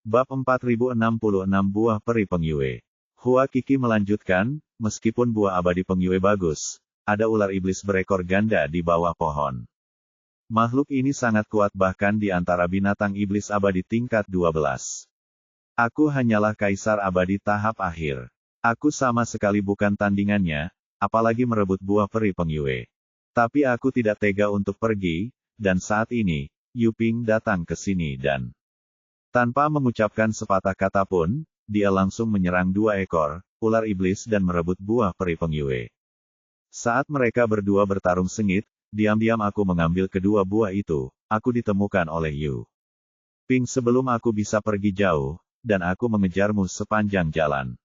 Bab 4066 Buah Peri Pengyue. Hua Qi melanjutkan, meskipun buah abadi Pengyue bagus, ada ular iblis berekor ganda di bawah pohon. Makhluk ini sangat kuat bahkan di antara binatang iblis abadi tingkat 12. Aku hanyalah kaisar abadi tahap akhir. Aku sama sekali bukan tandingannya, apalagi merebut buah peri Pengyue. Tapi aku tidak tega untuk pergi, dan saat ini, Yuping datang ke sini dan tanpa mengucapkan sepatah kata pun, dia langsung menyerang 2 ekor ular iblis dan merebut buah peri Pengyue. Saat mereka berdua bertarung sengit, diam-diam aku mengambil kedua buah itu. Aku ditemukan oleh Yu Ping sebelum aku bisa pergi jauh, dan aku mengejarmu sepanjang jalan.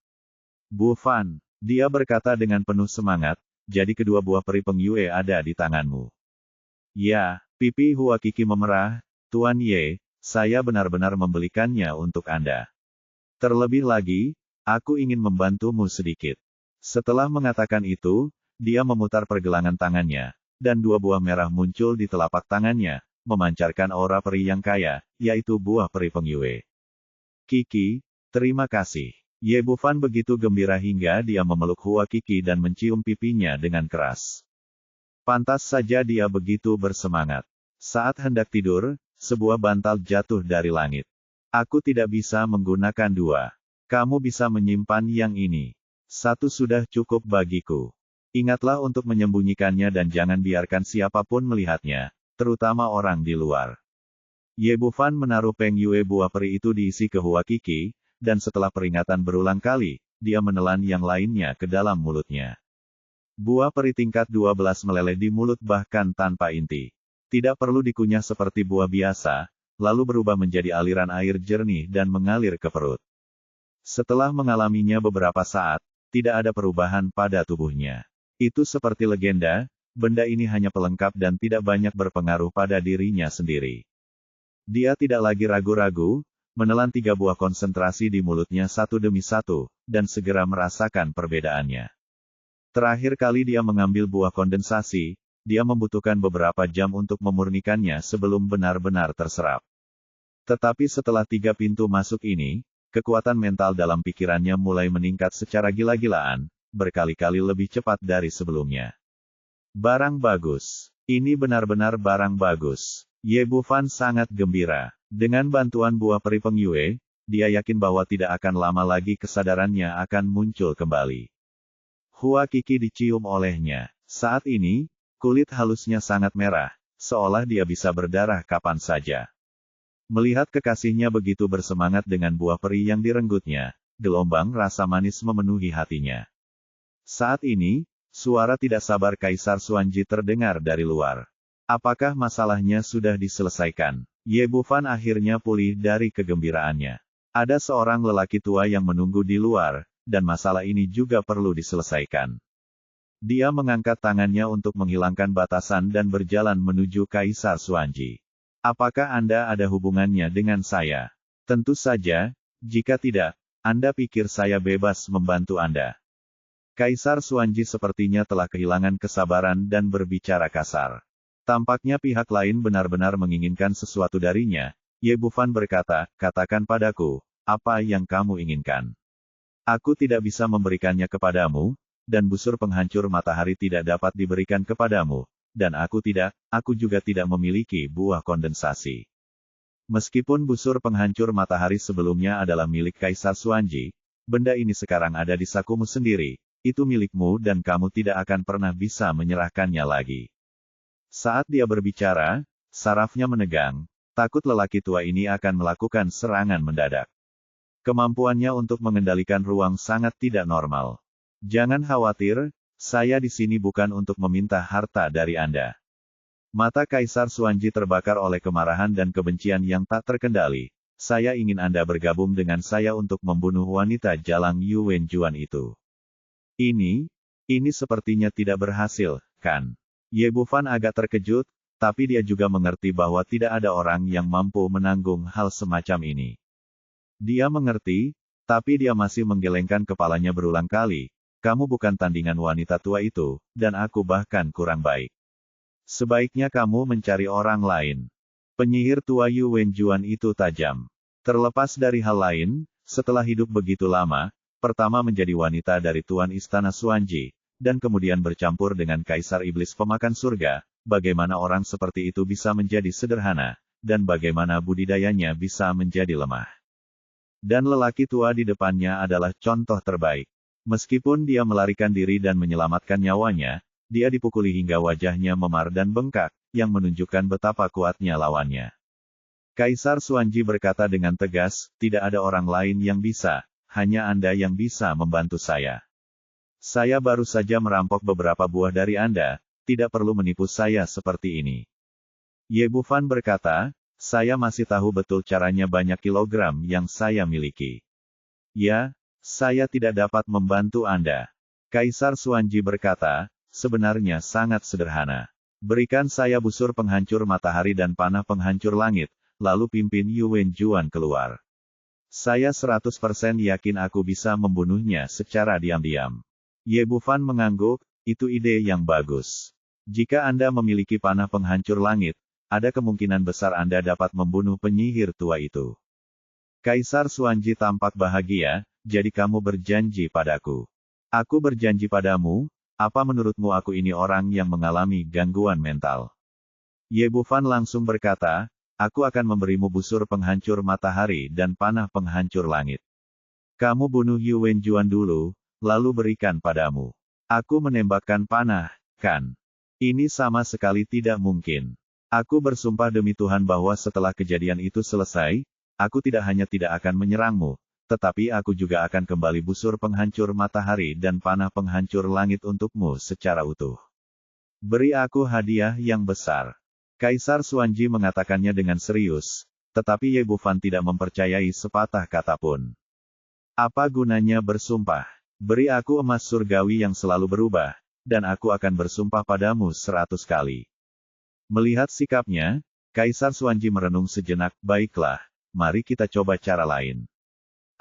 Bu Fan, dia berkata dengan penuh semangat, jadi kedua buah peri Pengyue ada di tanganmu. Ya, pipi Hua Qi memerah, Tuan Ye, saya benar-benar membelikannya untuk Anda. Terlebih lagi, aku ingin membantumu sedikit. Setelah mengatakan itu, dia memutar pergelangan tangannya, dan 2 buah merah muncul di telapak tangannya, memancarkan aura peri yang kaya, yaitu buah peri Pengyue. Qi, terima kasih. Ye Bufan begitu gembira hingga dia memeluk Hua Qi dan mencium pipinya dengan keras. Pantas saja dia begitu bersemangat. Saat hendak tidur, sebuah bantal jatuh dari langit. Aku tidak bisa menggunakan 2. Kamu bisa menyimpan yang ini. 1 sudah cukup bagiku. Ingatlah untuk menyembunyikannya dan jangan biarkan siapapun melihatnya, terutama orang di luar. Ye Bufan menaruh Pengyue buah peri itu diisi ke Hua Qi, dan setelah peringatan berulang kali, dia menelan yang lainnya ke dalam mulutnya. Buah peri tingkat 12 meleleh di mulut bahkan tanpa inti. Tidak perlu dikunyah seperti buah biasa, lalu berubah menjadi aliran air jernih dan mengalir ke perut. Setelah mengalaminya beberapa saat, tidak ada perubahan pada tubuhnya. Itu seperti legenda, benda ini hanya pelengkap dan tidak banyak berpengaruh pada dirinya sendiri. Dia tidak lagi ragu-ragu, menelan 3 buah konsentrasi di mulutnya satu demi satu, dan segera merasakan perbedaannya. Terakhir kali dia mengambil buah kondensasi, dia membutuhkan beberapa jam untuk memurnikannya sebelum benar-benar terserap. Tetapi setelah 3 pintu masuk ini, kekuatan mental dalam pikirannya mulai meningkat secara gila-gilaan, berkali-kali lebih cepat dari sebelumnya. Barang bagus. Ini benar-benar barang bagus. Ye Bufan sangat gembira. Dengan bantuan buah peri Pengyue, dia yakin bahwa tidak akan lama lagi kesadarannya akan muncul kembali. Hua Qi dicium olehnya. Saat ini, kulit halusnya sangat merah, seolah dia bisa berdarah kapan saja. Melihat kekasihnya begitu bersemangat dengan buah peri yang direnggutnya, gelombang rasa manis memenuhi hatinya. Saat ini, suara tidak sabar Kaisar Xuanji terdengar dari luar. Apakah masalahnya sudah diselesaikan? Ye Bufan akhirnya pulih dari kegembiraannya. Ada seorang lelaki tua yang menunggu di luar, dan masalah ini juga perlu diselesaikan. Dia mengangkat tangannya untuk menghilangkan batasan dan berjalan menuju Kaisar Xuanji. Apakah Anda ada hubungannya dengan saya? Tentu saja, jika tidak, Anda pikir saya bebas membantu Anda. Kaisar Xuanji sepertinya telah kehilangan kesabaran dan berbicara kasar. Tampaknya pihak lain benar-benar menginginkan sesuatu darinya. Ye Bufan berkata, katakan padaku, apa yang kamu inginkan? Aku tidak bisa memberikannya kepadamu, dan busur penghancur matahari tidak dapat diberikan kepadamu, dan aku juga tidak memiliki buah kondensasi. Meskipun busur penghancur matahari sebelumnya adalah milik Kaisar Xuanji, benda ini sekarang ada di sakumu sendiri, itu milikmu dan kamu tidak akan pernah bisa menyerahkannya lagi. Saat dia berbicara, sarafnya menegang, takut lelaki tua ini akan melakukan serangan mendadak. Kemampuannya untuk mengendalikan ruang sangat tidak normal. Jangan khawatir, saya di sini bukan untuk meminta harta dari Anda. Mata Kaisar Xuanji terbakar oleh kemarahan dan kebencian yang tak terkendali. Saya ingin Anda bergabung dengan saya untuk membunuh wanita jalang Yu Wenjuan itu. Ini sepertinya tidak berhasil, kan? Ye Bufan agak terkejut, tapi dia juga mengerti bahwa tidak ada orang yang mampu menanggung hal semacam ini. Dia mengerti, tapi dia masih menggelengkan kepalanya berulang kali. Kamu bukan tandingan wanita tua itu, dan aku bahkan kurang baik. Sebaiknya kamu mencari orang lain. Penyihir tua Yu Wenjuan itu tajam. Terlepas dari hal lain, setelah hidup begitu lama, pertama menjadi wanita dari Tuan Istana Xuanji, dan kemudian bercampur dengan Kaisar Iblis Pemakan Surga, bagaimana orang seperti itu bisa menjadi sederhana, dan bagaimana budidayanya bisa menjadi lemah. Dan lelaki tua di depannya adalah contoh terbaik. Meskipun dia melarikan diri dan menyelamatkan nyawanya, dia dipukuli hingga wajahnya memar dan bengkak, yang menunjukkan betapa kuatnya lawannya. Kaisar Xuanji berkata dengan tegas, tidak ada orang lain yang bisa, hanya Anda yang bisa membantu saya. Saya baru saja merampok beberapa buah dari Anda, tidak perlu menipu saya seperti ini. Ye Bufan berkata, saya masih tahu betul caranya banyak kilogram yang saya miliki. Ya, saya tidak dapat membantu Anda. Kaisar Xuanji berkata, sebenarnya sangat sederhana. Berikan saya busur penghancur matahari dan panah penghancur langit, lalu pimpin Yu Wenjuan keluar. Saya 100% yakin aku bisa membunuhnya secara diam-diam. Ye Bufan mengangguk, itu ide yang bagus. Jika Anda memiliki panah penghancur langit, ada kemungkinan besar Anda dapat membunuh penyihir tua itu. Kaisar Xuanji tampak bahagia, jadi kamu berjanji padaku. Aku berjanji padamu, apa menurutmu aku ini orang yang mengalami gangguan mental? Ye Bufan langsung berkata, aku akan memberimu busur penghancur matahari dan panah penghancur langit. Kamu bunuh Yu Wenjuan dulu, lalu berikan padamu. Aku menembakkan panah, kan? Ini sama sekali tidak mungkin. Aku bersumpah demi Tuhan bahwa setelah kejadian itu selesai, aku tidak hanya tidak akan menyerangmu, tetapi aku juga akan kembali busur penghancur matahari dan panah penghancur langit untukmu secara utuh. Beri aku hadiah yang besar. Kaisar Xuanji mengatakannya dengan serius, tetapi Ye Bufan tidak mempercayai sepatah kata pun. Apa gunanya bersumpah? Beri aku emas surgawi yang selalu berubah, dan aku akan bersumpah padamu 100 kali. Melihat sikapnya, Kaisar Xuanji merenung sejenak, baiklah, mari kita coba cara lain.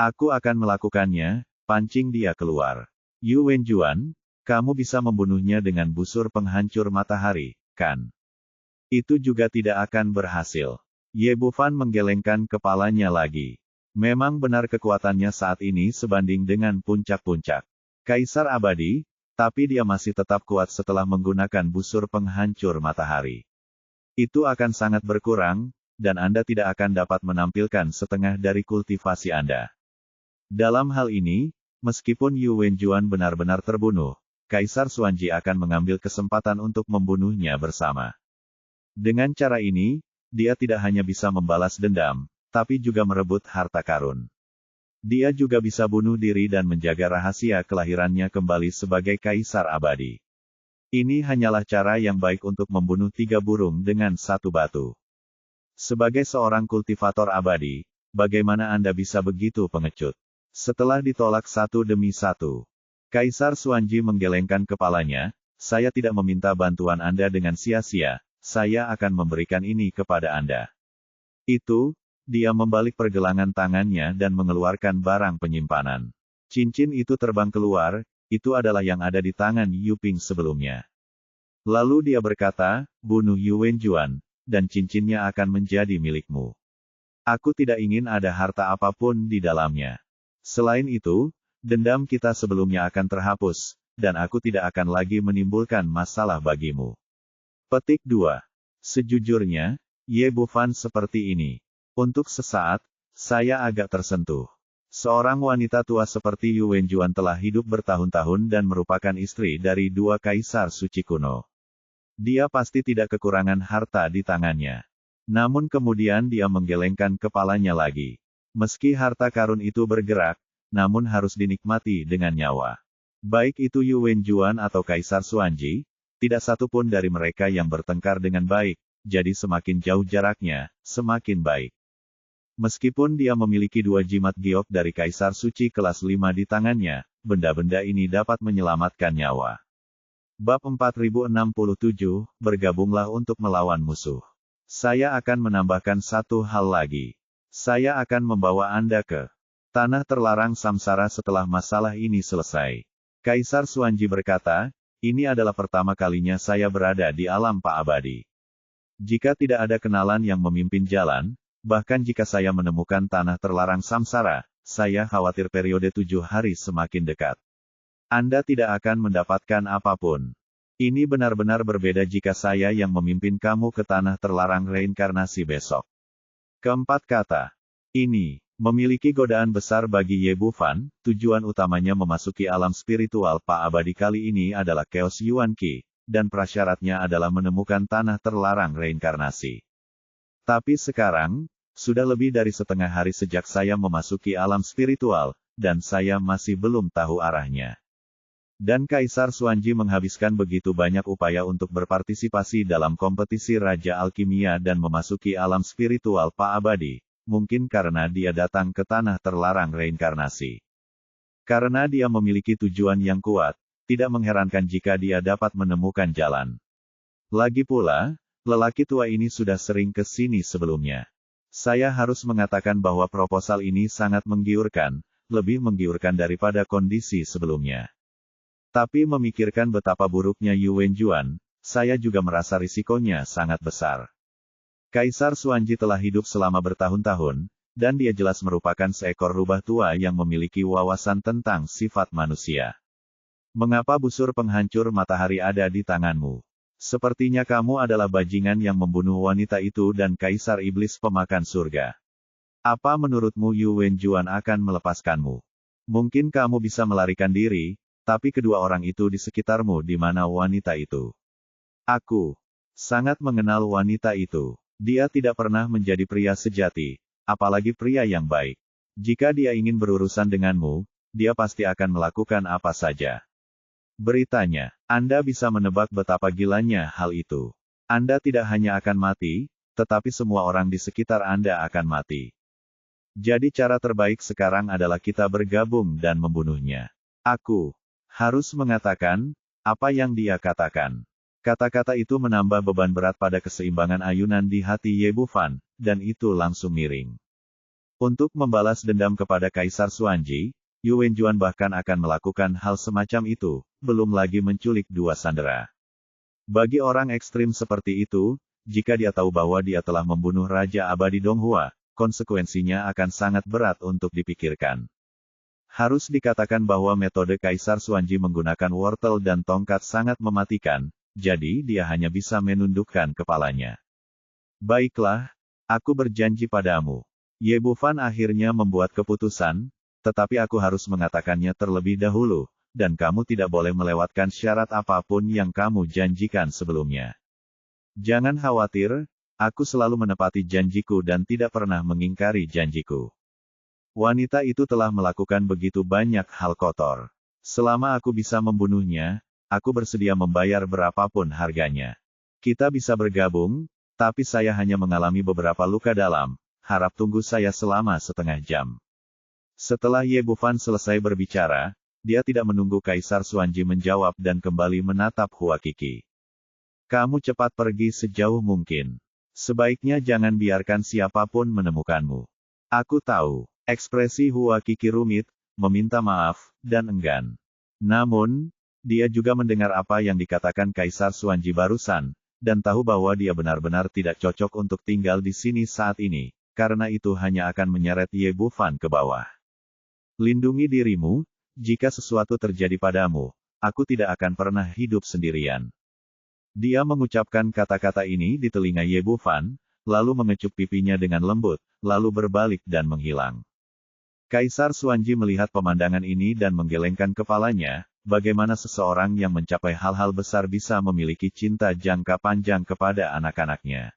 Aku akan melakukannya, pancing dia keluar. Yu Wenjuan, kamu bisa membunuhnya dengan busur penghancur matahari, kan? Itu juga tidak akan berhasil. Ye Bufan menggelengkan kepalanya lagi. Memang benar kekuatannya saat ini sebanding dengan puncak-puncak Kaisar Abadi, tapi dia masih tetap kuat setelah menggunakan busur penghancur matahari. Itu akan sangat berkurang, dan Anda tidak akan dapat menampilkan setengah dari kultivasi Anda. Dalam hal ini, meskipun Yu Wenjuan benar-benar terbunuh, Kaisar Xuanji akan mengambil kesempatan untuk membunuhnya bersama. Dengan cara ini, dia tidak hanya bisa membalas dendam, tapi juga merebut harta karun. Dia juga bisa bunuh diri dan menjaga rahasia kelahirannya kembali sebagai Kaisar Abadi. Ini hanyalah cara yang baik untuk membunuh 3 burung dengan 1 batu. Sebagai seorang kultivator abadi, bagaimana Anda bisa begitu pengecut? Setelah ditolak satu demi satu, Kaisar Xuanji menggelengkan kepalanya, saya tidak meminta bantuan Anda dengan sia-sia, saya akan memberikan ini kepada Anda. Itu, dia membalik pergelangan tangannya dan mengeluarkan barang penyimpanan. Cincin itu terbang keluar, itu adalah yang ada di tangan Yu Ping sebelumnya. Lalu dia berkata, bunuh Yu Wenjuan, dan cincinnya akan menjadi milikmu. Aku tidak ingin ada harta apapun di dalamnya. Selain itu, dendam kita sebelumnya akan terhapus, dan aku tidak akan lagi menimbulkan masalah bagimu. Petik 2. Sejujurnya, Ye Bufan seperti ini. Untuk sesaat, saya agak tersentuh. Seorang wanita tua seperti Yu Wenjuan telah hidup bertahun-tahun dan merupakan istri dari 2 kaisar suci kuno. Dia pasti tidak kekurangan harta di tangannya. Namun kemudian dia menggelengkan kepalanya lagi. Meski harta karun itu bergerak, namun harus dinikmati dengan nyawa. Baik itu Yu Wenjuan atau Kaisar Xuanji, tidak satu pun dari mereka yang bertengkar dengan baik, jadi semakin jauh jaraknya, semakin baik. Meskipun dia memiliki 2 jimat giok dari Kaisar Suci kelas 5 di tangannya, benda-benda ini dapat menyelamatkan nyawa. Bab 4067, bergabunglah untuk melawan musuh. Saya akan menambahkan satu hal lagi. Saya akan membawa Anda ke tanah terlarang samsara setelah masalah ini selesai. Kaisar Xuanji berkata, ini adalah pertama kalinya saya berada di alam Pak Abadi. Jika tidak ada kenalan yang memimpin jalan, Bahkan jika saya menemukan tanah terlarang samsara, saya khawatir periode 7 hari semakin dekat. Anda tidak akan mendapatkan apapun. Ini benar-benar berbeda jika saya yang memimpin kamu ke tanah terlarang reinkarnasi besok. Keempat kata. Ini, memiliki godaan besar bagi Ye Bufan, tujuan utamanya memasuki alam spiritual Pak Abadi kali ini adalah Chaos Yuan Qi, dan prasyaratnya adalah menemukan tanah terlarang reinkarnasi. Tapi sekarang, sudah lebih dari setengah hari sejak saya memasuki alam spiritual, dan saya masih belum tahu arahnya. Dan Kaisar Xuanji menghabiskan begitu banyak upaya untuk berpartisipasi dalam kompetisi Raja Alkimia dan memasuki alam spiritual Pak Abadi, mungkin karena dia datang ke tanah terlarang reinkarnasi. Karena dia memiliki tujuan yang kuat, tidak mengherankan jika dia dapat menemukan jalan. Lagi pula, lelaki tua ini sudah sering ke sini sebelumnya. Saya harus mengatakan bahwa proposal ini sangat menggiurkan, lebih menggiurkan daripada kondisi sebelumnya. Tapi memikirkan betapa buruknya Yu Wenjuan, saya juga merasa risikonya sangat besar. Kaisar Xuanji telah hidup selama bertahun-tahun, dan dia jelas merupakan seekor rubah tua yang memiliki wawasan tentang sifat manusia. Mengapa busur penghancur matahari ada di tanganmu? Sepertinya kamu adalah bajingan yang membunuh wanita itu dan Kaisar Iblis pemakan surga. Apa menurutmu Yu Wenjuan akan melepaskanmu? Mungkin kamu bisa melarikan diri, tapi kedua orang itu di sekitarmu di mana wanita itu? Aku sangat mengenal wanita itu. Dia tidak pernah menjadi pria sejati, apalagi pria yang baik. Jika dia ingin berurusan denganmu, dia pasti akan melakukan apa saja. Beritanya, Anda bisa menebak betapa gilanya hal itu. Anda tidak hanya akan mati, tetapi semua orang di sekitar Anda akan mati. Jadi cara terbaik sekarang adalah kita bergabung dan membunuhnya. Aku harus mengatakan apa yang dia katakan. Kata-kata itu menambah beban berat pada keseimbangan ayunan di hati Ye Bufan, dan itu langsung miring. Untuk membalas dendam kepada Kaisar Xuanji, Yu Wenjuan bahkan akan melakukan hal semacam itu, belum lagi menculik dua sandera. Bagi orang ekstrim seperti itu, jika dia tahu bahwa dia telah membunuh Raja Abadi Donghua, konsekuensinya akan sangat berat untuk dipikirkan. Harus dikatakan bahwa metode Kaisar Xuanji menggunakan wortel dan tongkat sangat mematikan, jadi dia hanya bisa menundukkan kepalanya. Baiklah, aku berjanji padamu. Ye Bufan akhirnya membuat keputusan, tetapi aku harus mengatakannya terlebih dahulu, dan kamu tidak boleh melewatkan syarat apapun yang kamu janjikan sebelumnya. Jangan khawatir, aku selalu menepati janjiku dan tidak pernah mengingkari janjiku. Wanita itu telah melakukan begitu banyak hal kotor. Selama aku bisa membunuhnya, aku bersedia membayar berapapun harganya. Kita bisa bergabung, tapi saya hanya mengalami beberapa luka dalam. Harap tunggu saya selama setengah jam. Setelah Ye Bufan selesai berbicara, dia tidak menunggu Kaisar Xuanji menjawab dan kembali menatap Hua Qi. Kamu cepat pergi sejauh mungkin. Sebaiknya jangan biarkan siapapun menemukanmu. Aku tahu. Ekspresi Hua Qi rumit, meminta maaf, dan enggan. Namun, dia juga mendengar apa yang dikatakan Kaisar Xuanji barusan, dan tahu bahwa dia benar-benar tidak cocok untuk tinggal di sini saat ini, karena itu hanya akan menyeret Ye Bufan ke bawah. Lindungi dirimu, jika sesuatu terjadi padamu, aku tidak akan pernah hidup sendirian. Dia mengucapkan kata-kata ini di telinga Ye Bufan, lalu mengecup pipinya dengan lembut, lalu berbalik dan menghilang. Kaisar Xuanji melihat pemandangan ini dan menggelengkan kepalanya, bagaimana seseorang yang mencapai hal-hal besar bisa memiliki cinta jangka panjang kepada anak-anaknya.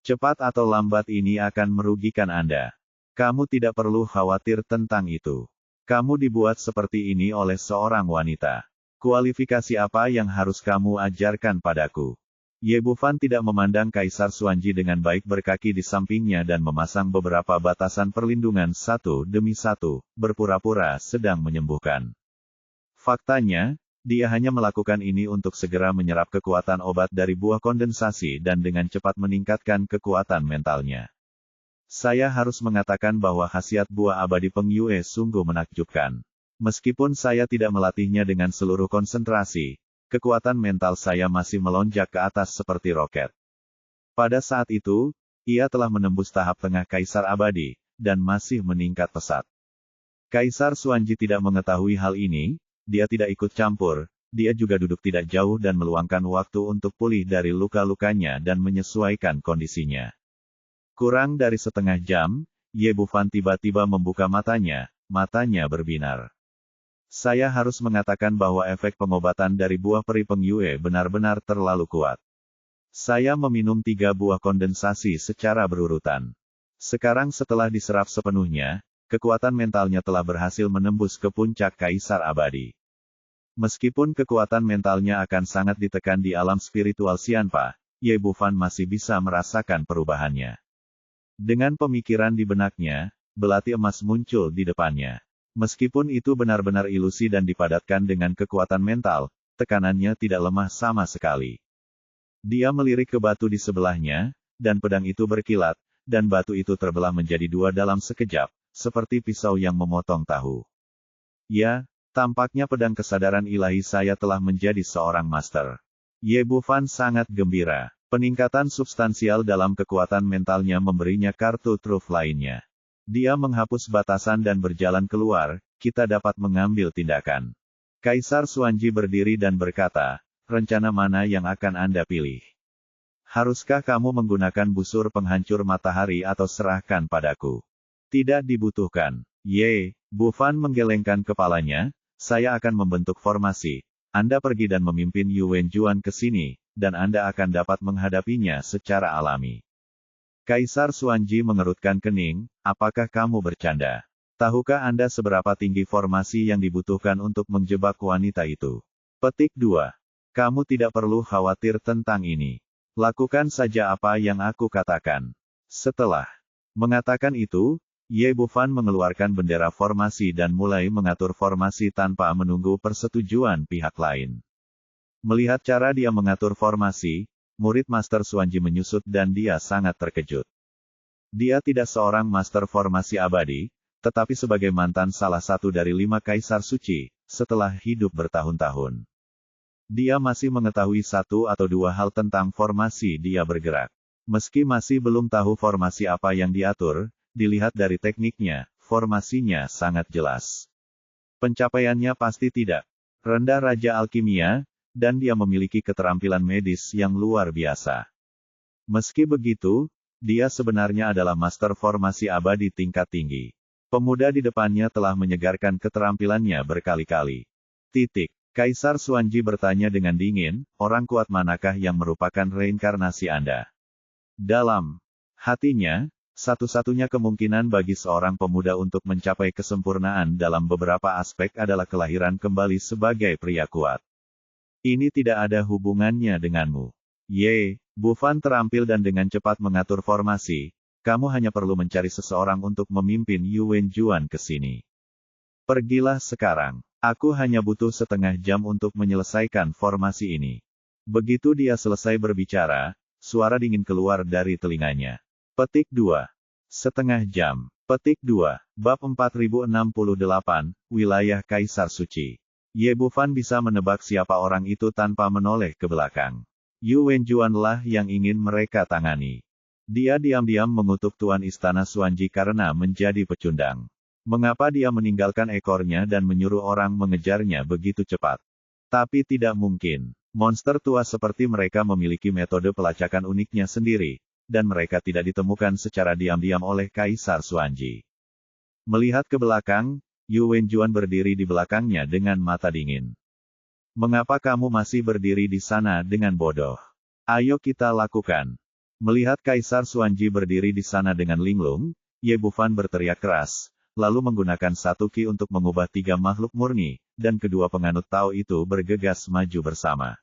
Cepat atau lambat ini akan merugikan Anda. Kamu tidak perlu khawatir tentang itu. Kamu dibuat seperti ini oleh seorang wanita. Kualifikasi apa yang harus kamu ajarkan padaku? Ye Bufan tidak memandang Kaisar Xuanji dengan baik, berkaki di sampingnya dan memasang beberapa batasan perlindungan satu demi satu, berpura-pura sedang menyembuhkan. Faktanya, dia hanya melakukan ini untuk segera menyerap kekuatan obat dari buah kondensasi dan dengan cepat meningkatkan kekuatan mentalnya. Saya harus mengatakan bahwa khasiat buah abadi Peng Yue sungguh menakjubkan. Meskipun saya tidak melatihnya dengan seluruh konsentrasi, kekuatan mental saya masih melonjak ke atas seperti roket. Pada saat itu, Ia telah menembus tahap tengah Kaisar Abadi, dan masih meningkat pesat. Kaisar Xuanji tidak mengetahui hal ini, dia tidak ikut campur, dia juga duduk tidak jauh dan meluangkan waktu untuk pulih dari luka-lukanya dan menyesuaikan kondisinya. Kurang dari setengah jam, Ye Bufan tiba-tiba membuka matanya berbinar. Saya harus mengatakan bahwa efek pengobatan dari buah peri pengyue benar-benar terlalu kuat. Saya meminum 3 buah kondensasi secara berurutan. Sekarang setelah diserap sepenuhnya, kekuatan mentalnya telah berhasil menembus ke puncak Kaisar Abadi. Meskipun kekuatan mentalnya akan sangat ditekan di alam spiritual Xianpa, Ye Bufan masih bisa merasakan perubahannya. Dengan pemikiran di benaknya, belati emas muncul di depannya. Meskipun itu benar-benar ilusi dan dipadatkan dengan kekuatan mental, tekanannya tidak lemah sama sekali. Dia melirik ke batu di sebelahnya, dan pedang itu berkilat, dan batu itu terbelah menjadi 2 dalam sekejap, seperti pisau yang memotong tahu. Ya, tampaknya pedang kesadaran ilahi saya telah menjadi seorang master. Ye Bufan sangat gembira. Peningkatan substansial dalam kekuatan mentalnya memberinya kartu truf lainnya. Dia menghapus batasan dan berjalan keluar, kita dapat mengambil tindakan. Kaisar Xuanji berdiri dan berkata, rencana mana yang akan Anda pilih? Haruskah kamu menggunakan busur penghancur matahari atau serahkan padaku? Tidak dibutuhkan. Ye Bufan menggelengkan kepalanya, saya akan membentuk formasi. Anda pergi dan memimpin Yu Wenjuan ke sini, dan Anda akan dapat menghadapinya secara alami. Kaisar Xuanji mengerutkan kening, apakah kamu bercanda? Tahukah Anda seberapa tinggi formasi yang dibutuhkan untuk menjebak wanita itu? Petik 2. Kamu tidak perlu khawatir tentang ini. Lakukan saja apa yang aku katakan. Setelah mengatakan itu, Ye Bufan mengeluarkan bendera formasi dan mulai mengatur formasi tanpa menunggu persetujuan pihak lain. Melihat cara dia mengatur formasi, murid Master Xuanji menyusut dan dia sangat terkejut. Dia tidak seorang master formasi abadi, tetapi sebagai mantan salah satu dari 5 kaisar suci, setelah hidup bertahun-tahun. Dia masih mengetahui 1 atau 2 hal tentang formasi dia bergerak. Meski masih belum tahu formasi apa yang diatur, dilihat dari tekniknya, formasinya sangat jelas. Pencapaiannya pasti tidak rendah Raja Alkimia, dan dia memiliki keterampilan medis yang luar biasa. Meski begitu, dia sebenarnya adalah master formasi abadi tingkat tinggi. Pemuda di depannya telah menyegarkan keterampilannya berkali-kali. Kaisar Xuanji bertanya dengan dingin, orang kuat manakah yang merupakan reinkarnasi Anda? Dalam hatinya, satu-satunya kemungkinan bagi seorang pemuda untuk mencapai kesempurnaan dalam beberapa aspek adalah kelahiran kembali sebagai pria kuat. Ini tidak ada hubungannya denganmu. Ye Bufan terampil dan dengan cepat mengatur formasi, kamu hanya perlu mencari seseorang untuk memimpin Yu Wenjuan ke sini. Pergilah sekarang. Aku hanya butuh setengah jam untuk menyelesaikan formasi ini. Begitu dia selesai berbicara, suara dingin keluar dari telinganya. Petik 2. Setengah jam. Petik 2. Bab 4068, Wilayah Kaisar Suci. Ye Bufan bisa menebak siapa orang itu tanpa menoleh ke belakang. Yu Wenjuan lah yang ingin mereka tangani. Dia diam-diam mengutuk Tuan Istana Xuanji karena menjadi pecundang. Mengapa dia meninggalkan ekornya dan menyuruh orang mengejarnya begitu cepat? Tapi tidak mungkin. Monster tua seperti mereka memiliki metode pelacakan uniknya sendiri, dan mereka tidak ditemukan secara diam-diam oleh Kaisar Xuanji. Melihat ke belakang, Yu Wenjuan berdiri di belakangnya dengan mata dingin. Mengapa kamu masih berdiri di sana dengan bodoh? Ayo kita lakukan. Melihat Kaisar Xuanji berdiri di sana dengan linglung, Ye Bufan berteriak keras, lalu menggunakan 1 ki untuk mengubah 3 makhluk murni, dan kedua penganut Tao itu bergegas maju bersama.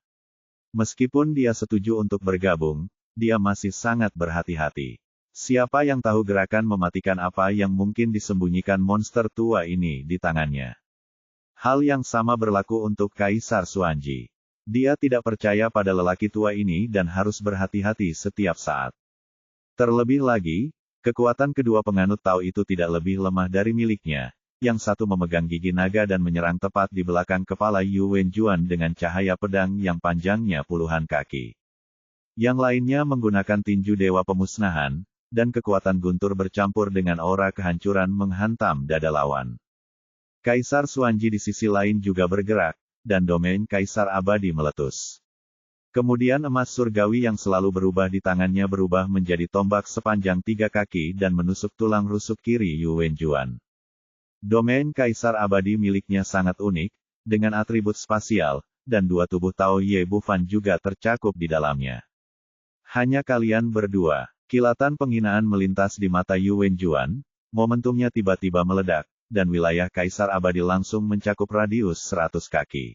Meskipun dia setuju untuk bergabung, dia masih sangat berhati-hati. Siapa yang tahu gerakan mematikan apa yang mungkin disembunyikan monster tua ini di tangannya? Hal yang sama berlaku untuk Kaisar Xuanji. Dia tidak percaya pada lelaki tua ini dan harus berhati-hati setiap saat. Terlebih lagi, kekuatan kedua penganut Tao itu tidak lebih lemah dari miliknya. Yang satu memegang gigi naga dan menyerang tepat di belakang kepala Yu Wenjuan dengan cahaya pedang yang panjangnya puluhan kaki. Yang lainnya menggunakan tinju dewa pemusnahan, dan kekuatan guntur bercampur dengan aura kehancuran menghantam dada lawan. Kaisar Xuanji di sisi lain juga bergerak, dan domain Kaisar Abadi meletus. Kemudian emas surgawi yang selalu berubah di tangannya berubah menjadi tombak sepanjang 3 kaki dan menusuk tulang rusuk kiri Yu Wenjuan. Domain Kaisar Abadi miliknya sangat unik, dengan atribut spasial, dan 2 tubuh Tao Ye Bufan juga tercakup di dalamnya. Hanya kalian berdua. Kilatan penghinaan melintas di mata Yu Wenjuan, momentumnya tiba-tiba meledak, dan wilayah Kaisar Abadi langsung mencakup radius 100 kaki.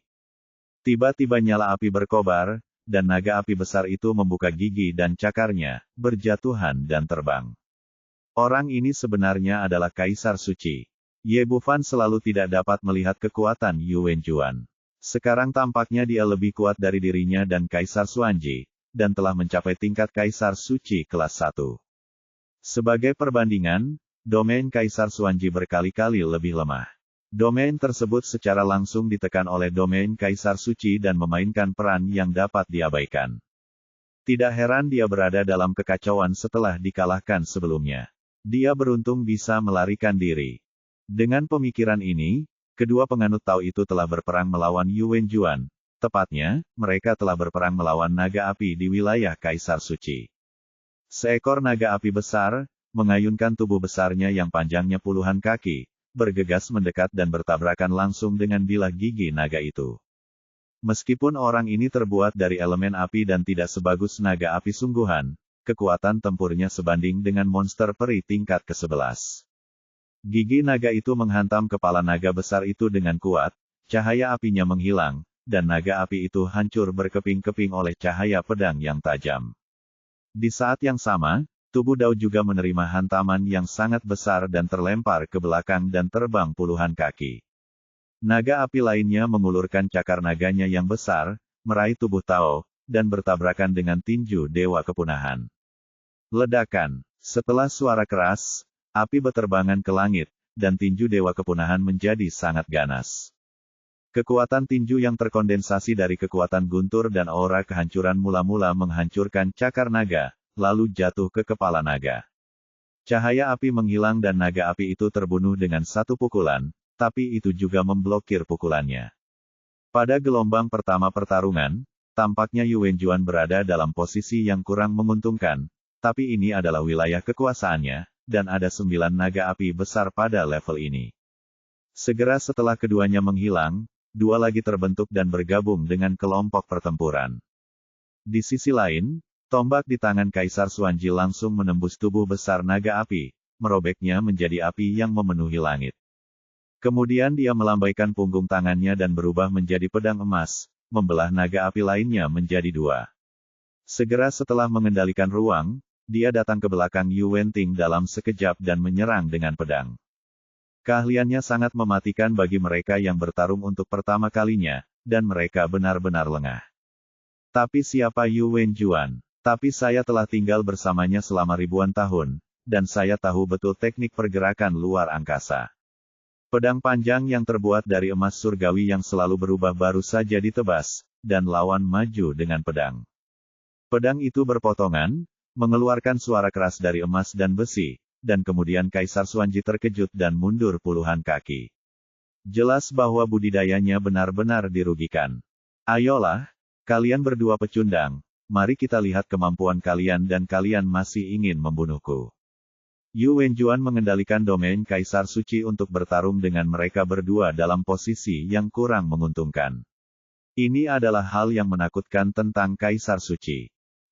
Tiba-tiba nyala api berkobar, dan naga api besar itu membuka gigi dan cakarnya, berjatuhan dan terbang. Orang ini sebenarnya adalah Kaisar Suci. Ye Bufan selalu tidak dapat melihat kekuatan Yu Wenjuan. Sekarang tampaknya dia lebih kuat dari dirinya dan Kaisar Xuanji, dan telah mencapai tingkat Kaisar Suci kelas 1. Sebagai perbandingan, domain Kaisar Xuanji berkali-kali lebih lemah. Domain tersebut secara langsung ditekan oleh domain Kaisar Suci dan memainkan peran yang dapat diabaikan. Tidak heran dia berada dalam kekacauan setelah dikalahkan sebelumnya. Dia beruntung bisa melarikan diri. Dengan pemikiran ini, kedua penganut Tao itu telah berperang melawan Yu Wenjuan. Tepatnya, mereka telah berperang melawan naga api di wilayah Kaisar Suci. Seekor naga api besar, mengayunkan tubuh besarnya yang panjangnya puluhan kaki, bergegas mendekat dan bertabrakan langsung dengan bilah gigi naga itu. Meskipun orang ini terbuat dari elemen api dan tidak sebagus naga api sungguhan, kekuatan tempurnya sebanding dengan monster peri tingkat ke-11. Gigi naga itu menghantam kepala naga besar itu dengan kuat, cahaya apinya menghilang, dan naga api itu hancur berkeping-keping oleh cahaya pedang yang tajam. Di saat yang sama, tubuh Dao juga menerima hantaman yang sangat besar dan terlempar ke belakang dan terbang puluhan kaki. Naga api lainnya mengulurkan cakar naganya yang besar, meraih tubuh Tao, dan bertabrakan dengan tinju Dewa Kepunahan. Ledakan. Setelah suara keras, api beterbangan ke langit, dan tinju Dewa Kepunahan menjadi sangat ganas. Kekuatan tinju yang terkondensasi dari kekuatan guntur dan aura kehancuran mula-mula menghancurkan cakar naga, lalu jatuh ke kepala naga. Cahaya api menghilang dan naga api itu terbunuh dengan satu pukulan, tapi itu juga memblokir pukulannya. Pada gelombang pertama pertarungan, tampaknya Yu Wenjuan berada dalam posisi yang kurang menguntungkan, tapi ini adalah wilayah kekuasaannya, dan ada 9 naga api besar pada level ini. Segera setelah keduanya menghilang, 2 lagi terbentuk dan bergabung dengan kelompok pertempuran. Di sisi lain, tombak di tangan Kaisar Xuanji langsung menembus tubuh besar naga api, merobeknya menjadi api yang memenuhi langit. Kemudian dia melambaikan punggung tangannya dan berubah menjadi pedang emas, membelah naga api lainnya menjadi 2. Segera setelah mengendalikan ruang, dia datang ke belakang Yu Wenting dalam sekejap dan menyerang dengan pedang. Keahliannya sangat mematikan bagi mereka yang bertarung untuk pertama kalinya, dan mereka benar-benar lengah. Tapi siapa Yu Wenjuan? Tapi saya telah tinggal bersamanya selama ribuan tahun, dan saya tahu betul teknik pergerakan luar angkasa. Pedang panjang yang terbuat dari emas surgawi yang selalu berubah baru saja ditebas, dan lawan maju dengan pedang. Pedang itu berpotongan, mengeluarkan suara keras dari emas dan besi, dan kemudian Kaisar Xuanji terkejut dan mundur puluhan kaki. Jelas bahwa budidayanya benar-benar dirugikan. Ayolah, kalian berdua pecundang, mari kita lihat kemampuan kalian dan kalian masih ingin membunuhku. Yu Wenjuan mengendalikan domain Kaisar Suci untuk bertarung dengan mereka berdua dalam posisi yang kurang menguntungkan. Ini adalah hal yang menakutkan tentang Kaisar Suci.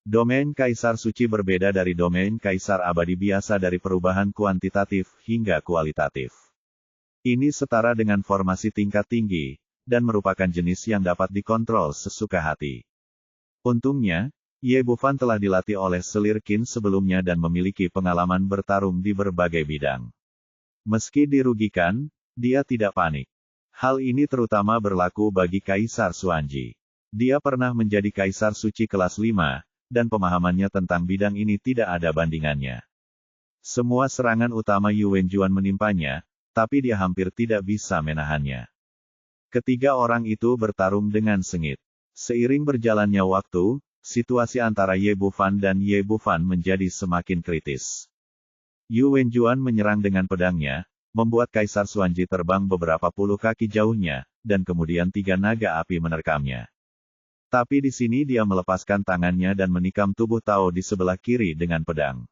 Domain Kaisar Suci berbeda dari domain Kaisar Abadi biasa dari perubahan kuantitatif hingga kualitatif. Ini setara dengan formasi tingkat tinggi, dan merupakan jenis yang dapat dikontrol sesuka hati. Untungnya, Ye Bufan telah dilatih oleh selir Qin sebelumnya dan memiliki pengalaman bertarung di berbagai bidang. Meski dirugikan, dia tidak panik. Hal ini terutama berlaku bagi Kaisar Xuanji. Dia pernah menjadi Kaisar Suci kelas 5, dan pemahamannya tentang bidang ini tidak ada bandingannya. Semua serangan utama Yu Wenjuan menimpanya, tapi dia hampir tidak bisa menahannya. Ketiga orang itu bertarung dengan sengit. Seiring berjalannya waktu, situasi antara Ye Bufan dan Ye Bufan menjadi semakin kritis. Yu Wenjuan menyerang dengan pedangnya, membuat Kaisar Xuanji terbang beberapa puluh kaki jauhnya, dan kemudian 3 naga api menerkamnya. Tapi di sini dia melepaskan tangannya dan menikam tubuh Tao di sebelah kiri dengan pedang.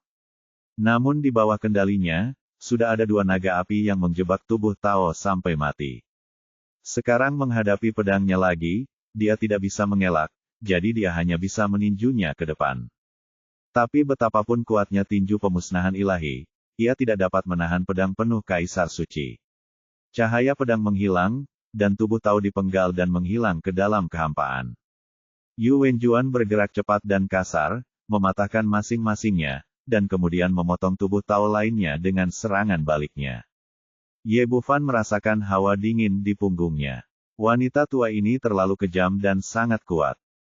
Namun di bawah kendalinya, sudah ada 2 naga api yang menjebak tubuh Tao sampai mati. Sekarang menghadapi pedangnya lagi, dia tidak bisa mengelak, jadi dia hanya bisa meninjunya ke depan. Tapi betapapun kuatnya tinju pemusnahan ilahi, ia tidak dapat menahan pedang penuh Kaisar Suci. Cahaya pedang menghilang, dan tubuh Tao dipenggal dan menghilang ke dalam kehampaan. Yu Wenjuan bergerak cepat dan kasar, mematahkan masing-masingnya, dan kemudian memotong tubuh Tao lainnya dengan serangan baliknya. Ye Bufan merasakan hawa dingin di punggungnya. Wanita tua ini terlalu kejam dan sangat kuat.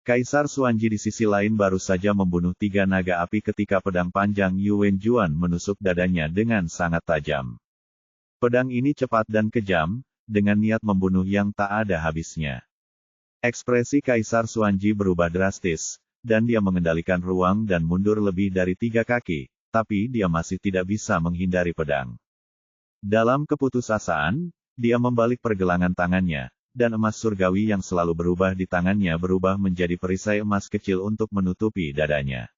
Kaisar Xuanji di sisi lain baru saja membunuh 3 naga api ketika pedang panjang Yu Wenjuan menusuk dadanya dengan sangat tajam. Pedang ini cepat dan kejam, dengan niat membunuh yang tak ada habisnya. Ekspresi Kaisar Xuanji berubah drastis, dan dia mengendalikan ruang dan mundur lebih dari 3 kaki, tapi dia masih tidak bisa menghindari pedang. Dalam keputusasaan, dia membalik pergelangan tangannya, dan emas surgawi yang selalu berubah di tangannya berubah menjadi perisai emas kecil untuk menutupi dadanya.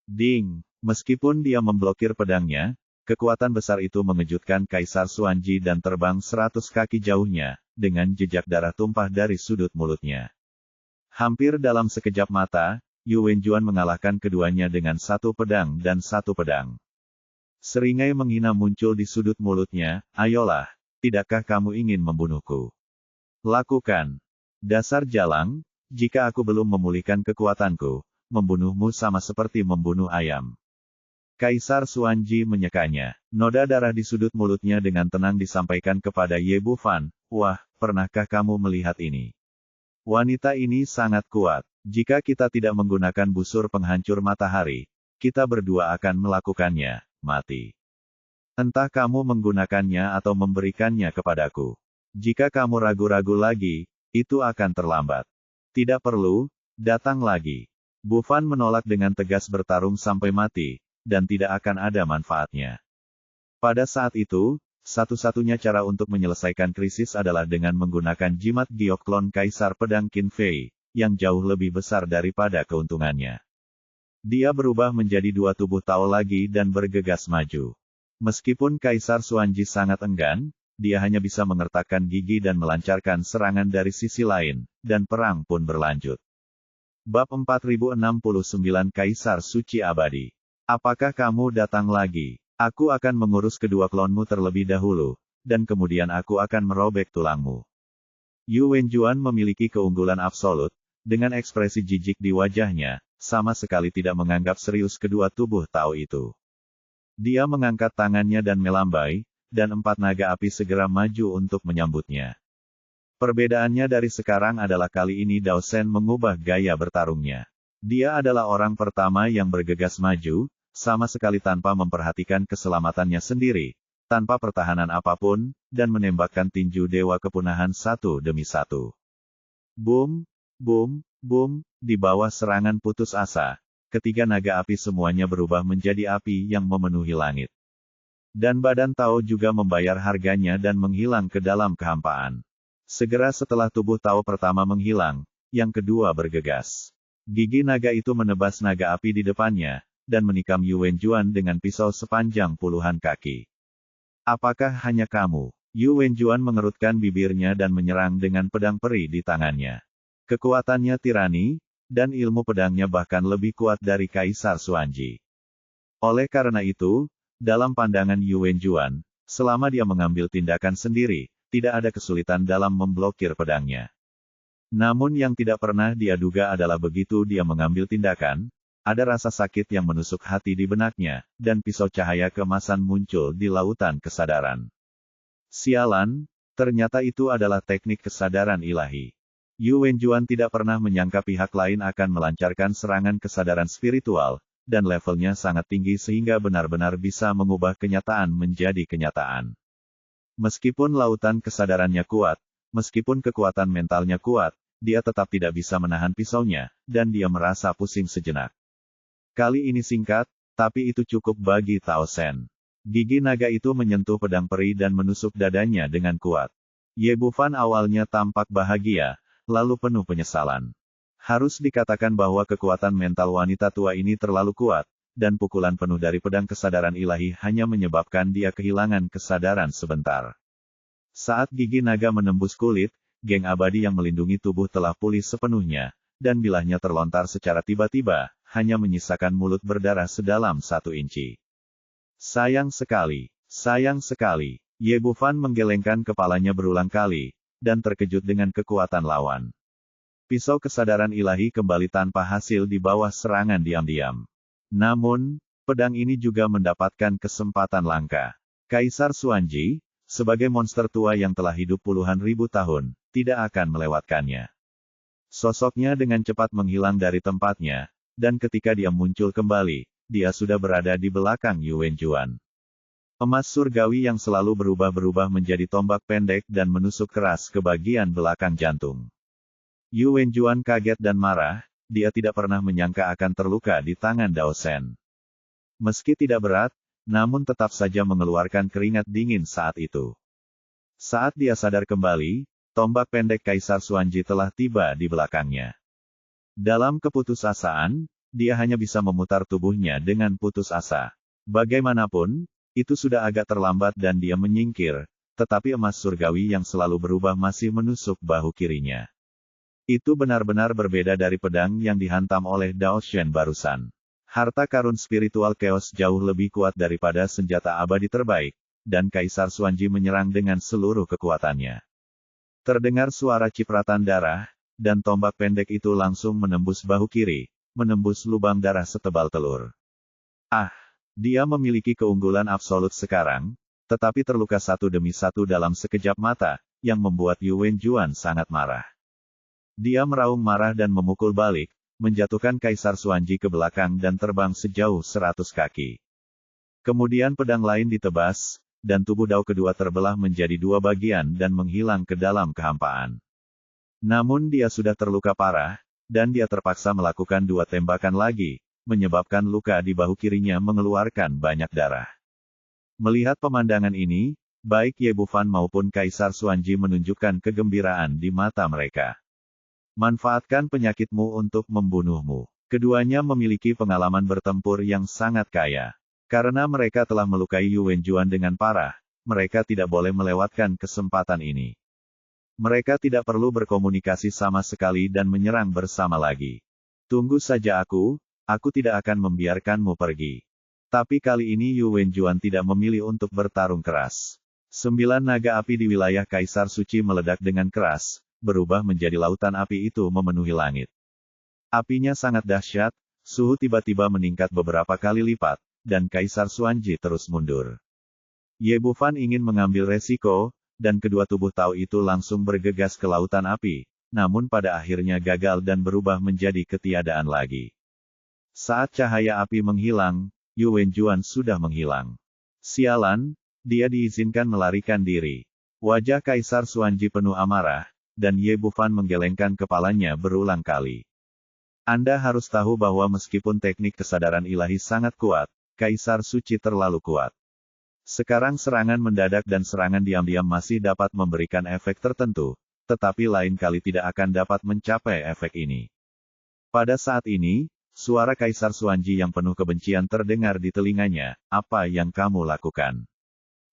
Ding! Meskipun dia memblokir pedangnya, kekuatan besar itu mengejutkan Kaisar Xuanji dan terbang 100 kaki jauhnya, dengan jejak darah tumpah dari sudut mulutnya. Hampir dalam sekejap mata, Yu Wenjuan mengalahkan keduanya dengan 1 pedang dan 1 pedang. Seringai menghina muncul di sudut mulutnya, "Ayolah, tidakkah kamu ingin membunuhku? Lakukan. Dasar jalang, jika aku belum memulihkan kekuatanku, membunuhmu sama seperti membunuh ayam." Kaisar Xuanji menyekanya. Noda darah di sudut mulutnya dengan tenang disampaikan kepada Ye Bufan, "Wah, pernahkah kamu melihat ini? Wanita ini sangat kuat. Jika kita tidak menggunakan busur penghancur matahari, kita berdua akan melakukannya, mati. Entah kamu menggunakannya atau memberikannya kepadaku. Jika kamu ragu-ragu lagi, itu akan terlambat. Tidak perlu, datang lagi." Bufan menolak dengan tegas bertarung sampai mati, dan tidak akan ada manfaatnya. Pada saat itu, satu-satunya cara untuk menyelesaikan krisis adalah dengan menggunakan jimat giok klon Kaisar Pedang Qin Fei, yang jauh lebih besar daripada keuntungannya. Dia berubah menjadi 2 tubuh Tao lagi dan bergegas maju. Meskipun Kaisar Xuanji sangat enggan, dia hanya bisa mengertakkan gigi dan melancarkan serangan dari sisi lain, dan perang pun berlanjut. Bab 4069 Kaisar Suci Abadi. Apakah kamu datang lagi? Aku akan mengurus kedua klonmu terlebih dahulu, dan kemudian aku akan merobek tulangmu. Yu Wenjuan memiliki keunggulan absolut, dengan ekspresi jijik di wajahnya, sama sekali tidak menganggap serius kedua tubuh Tao itu. Dia mengangkat tangannya dan melambai, dan 4 naga api segera maju untuk menyambutnya. Perbedaannya dari sekarang adalah kali ini Dao Shen mengubah gaya bertarungnya. Dia adalah orang pertama yang bergegas maju, sama sekali tanpa memperhatikan keselamatannya sendiri, tanpa pertahanan apapun, dan menembakkan tinju dewa kepunahan satu demi satu. Boom, boom, boom, di bawah serangan putus asa, ketiga naga api semuanya berubah menjadi api yang memenuhi langit. Dan badan Tao juga membayar harganya dan menghilang ke dalam kehampaan. Segera setelah tubuh Tao pertama menghilang, yang kedua bergegas. Gigi naga itu menebas naga api di depannya, dan menikam Yu Wenjuan dengan pisau sepanjang puluhan kaki. "Apakah hanya kamu?" Yu Wenjuan mengerutkan bibirnya dan menyerang dengan pedang peri di tangannya. Kekuatannya tirani, dan ilmu pedangnya bahkan lebih kuat dari Kaisar Xuanji. Oleh karena itu, dalam pandangan Yu Wenjuan, selama dia mengambil tindakan sendiri, tidak ada kesulitan dalam memblokir pedangnya. Namun yang tidak pernah dia duga adalah begitu dia mengambil tindakan, ada rasa sakit yang menusuk hati di benaknya, dan pisau cahaya keemasan muncul di lautan kesadaran. Sialan, ternyata itu adalah teknik kesadaran ilahi. Yu Wenjuan tidak pernah menyangka pihak lain akan melancarkan serangan kesadaran spiritual, dan levelnya sangat tinggi sehingga benar-benar bisa mengubah kenyataan menjadi kenyataan. Meskipun lautan kesadarannya kuat, meskipun kekuatan mentalnya kuat, dia tetap tidak bisa menahan pisaunya, dan dia merasa pusing sejenak. Kali ini singkat, tapi itu cukup bagi Tao Shen. Gigi naga itu menyentuh pedang peri dan menusuk dadanya dengan kuat. Ye Bufan awalnya tampak bahagia, lalu penuh penyesalan. Harus dikatakan bahwa kekuatan mental wanita tua ini terlalu kuat, dan pukulan penuh dari pedang kesadaran ilahi hanya menyebabkan dia kehilangan kesadaran sebentar. Saat gigi naga menembus kulit, geng abadi yang melindungi tubuh telah pulih sepenuhnya, dan bilahnya terlontar secara tiba-tiba, hanya menyisakan mulut berdarah sedalam 1 inci. Sayang sekali, sayang sekali. Ye Bufan menggelengkan kepalanya berulang kali, dan terkejut dengan kekuatan lawan. Pisau kesadaran ilahi kembali tanpa hasil di bawah serangan diam-diam. Namun, pedang ini juga mendapatkan kesempatan langka. Kaisar Xuanji, sebagai monster tua yang telah hidup puluhan ribu tahun, tidak akan melewatkannya. Sosoknya dengan cepat menghilang dari tempatnya, dan ketika dia muncul kembali, dia sudah berada di belakang Yuan Juan. Emas surgawi yang selalu berubah-berubah menjadi tombak pendek dan menusuk keras ke bagian belakang jantung. Yuan Juan kaget dan marah, dia tidak pernah menyangka akan terluka di tangan Dao Shen. Meski tidak berat, namun tetap saja mengeluarkan keringat dingin saat itu. Saat dia sadar kembali, tombak pendek Kaisar Xuanji telah tiba di belakangnya. Dalam keputusasaan, dia hanya bisa memutar tubuhnya dengan putus asa. Bagaimanapun, itu sudah agak terlambat dan dia menyingkir, tetapi emas surgawi yang selalu berubah masih menusuk bahu kirinya. Itu benar-benar berbeda dari pedang yang dihantam oleh Dao Shen barusan. Harta karun spiritual Chaos jauh lebih kuat daripada senjata abadi terbaik, dan Kaisar Xuanji menyerang dengan seluruh kekuatannya. Terdengar suara cipratan darah, dan tombak pendek itu langsung menembus bahu kiri, menembus lubang darah setebal telur. Ah, dia memiliki keunggulan absolut sekarang, tetapi terluka satu demi satu dalam sekejap mata, yang membuat Yuan Juan sangat marah. Dia meraung marah dan memukul balik, menjatuhkan Kaisar Xuanji ke belakang dan terbang sejauh 100 kaki. Kemudian pedang lain ditebas, dan tubuh Dao kedua terbelah menjadi 2 bagian dan menghilang ke dalam kehampaan. Namun dia sudah terluka parah, dan dia terpaksa melakukan 2 tembakan lagi, menyebabkan luka di bahu kirinya mengeluarkan banyak darah. Melihat pemandangan ini, baik Ye Bufan maupun Kaisar Xuanji menunjukkan kegembiraan di mata mereka. Manfaatkan penyakitmu untuk membunuhmu. Keduanya memiliki pengalaman bertempur yang sangat kaya. Karena mereka telah melukai Yuan Juan dengan parah, mereka tidak boleh melewatkan kesempatan ini. Mereka tidak perlu berkomunikasi sama sekali dan menyerang bersama lagi. Tunggu saja aku tidak akan membiarkanmu pergi. Tapi kali ini Yuan Juan tidak memilih untuk bertarung keras. 9 naga api di wilayah Kaisar Suci meledak dengan keras, berubah menjadi lautan api itu memenuhi langit. Apinya sangat dahsyat, suhu tiba-tiba meningkat beberapa kali lipat, dan Kaisar Xuanji terus mundur. Ye Bufan ingin mengambil resiko, dan kedua tubuh Tao itu langsung bergegas ke lautan api, namun pada akhirnya gagal dan berubah menjadi ketiadaan lagi. Saat cahaya api menghilang, Yuan Juan sudah menghilang. Sialan, dia diizinkan melarikan diri. Wajah Kaisar Xuanji penuh amarah, dan Ye Bufan menggelengkan kepalanya berulang kali. Anda harus tahu bahwa meskipun teknik kesadaran ilahi sangat kuat, Kaisar Suci terlalu kuat. Sekarang serangan mendadak dan serangan diam-diam masih dapat memberikan efek tertentu, tetapi lain kali tidak akan dapat mencapai efek ini. Pada saat ini, suara Kaisar Xuanji yang penuh kebencian terdengar di telinganya, "Apa yang kamu lakukan?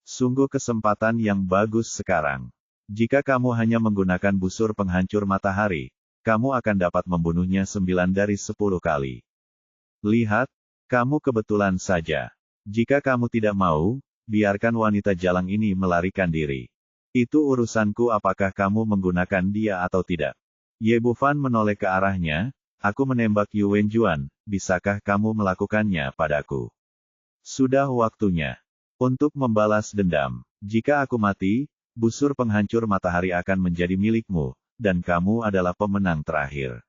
Sungguh kesempatan yang bagus sekarang. Jika kamu hanya menggunakan busur penghancur matahari, kamu akan dapat membunuhnya 9 dari 10 kali. Lihat, kamu kebetulan saja. Jika kamu tidak mau, biarkan wanita jalang ini melarikan diri. Itu urusanku apakah kamu menggunakan dia atau tidak." Ye Bufan menoleh ke arahnya, "Aku menembak Yuan Juan, bisakah kamu melakukannya padaku? Sudah waktunya untuk membalas dendam. Jika aku mati, busur penghancur matahari akan menjadi milikmu, dan kamu adalah pemenang terakhir.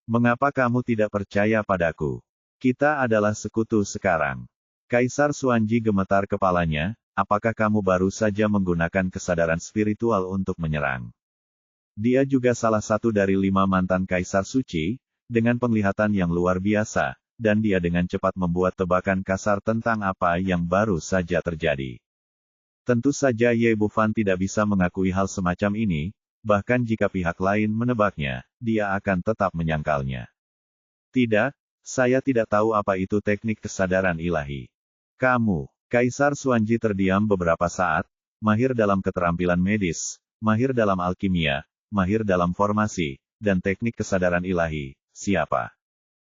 Mengapa kamu tidak percaya padaku? Kita adalah sekutu sekarang." Kaisar Xuanji gemetar kepalanya, "Apakah kamu baru saja menggunakan kesadaran spiritual untuk menyerang? Dia juga salah satu dari 5 mantan kaisar suci, dengan penglihatan yang luar biasa, dan dia dengan cepat membuat tebakan kasar tentang apa yang baru saja terjadi. Tentu saja Ye Bufan tidak bisa mengakui hal semacam ini, bahkan jika pihak lain menebaknya, dia akan tetap menyangkalnya. Tidak, saya tidak tahu apa itu teknik kesadaran ilahi. Kamu, Kaisar Xuanji terdiam beberapa saat, mahir dalam keterampilan medis, mahir dalam alkimia, mahir dalam formasi, dan teknik kesadaran ilahi, siapa?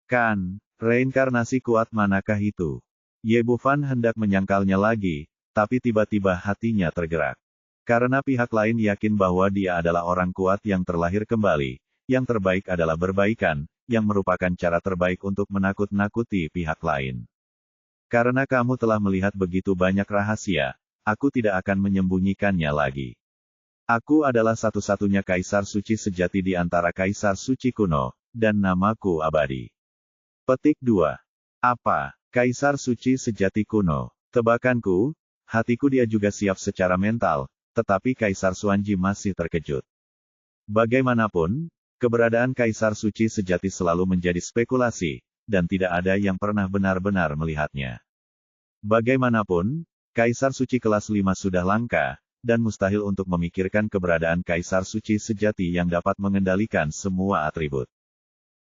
Kan, reinkarnasi kuat manakah itu? Ye Bufan hendak menyangkalnya lagi, tapi tiba-tiba hatinya tergerak. Karena pihak lain yakin bahwa dia adalah orang kuat yang terlahir kembali, yang terbaik adalah berbaikan, yang merupakan cara terbaik untuk menakut-nakuti pihak lain. Karena kamu telah melihat begitu banyak rahasia, aku tidak akan menyembunyikannya lagi. Aku adalah satu-satunya kaisar suci sejati di antara kaisar suci kuno, dan namaku abadi. Petik 2. Apa, kaisar suci sejati kuno? Tebakanku, hatiku dia juga siap secara mental, tetapi Kaisar Xuanji masih terkejut. Bagaimanapun, keberadaan Kaisar Suci sejati selalu menjadi spekulasi, dan tidak ada yang pernah benar-benar melihatnya. Bagaimanapun, Kaisar Suci kelas 5 sudah langka, dan mustahil untuk memikirkan keberadaan Kaisar Suci sejati yang dapat mengendalikan semua atribut.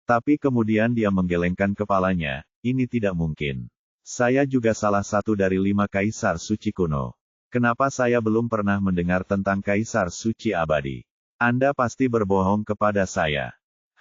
Tapi kemudian dia menggelengkan kepalanya, ini tidak mungkin. Saya juga salah satu dari 5 kaisar suci kuno. Kenapa saya belum pernah mendengar tentang kaisar suci abadi? Anda pasti berbohong kepada saya.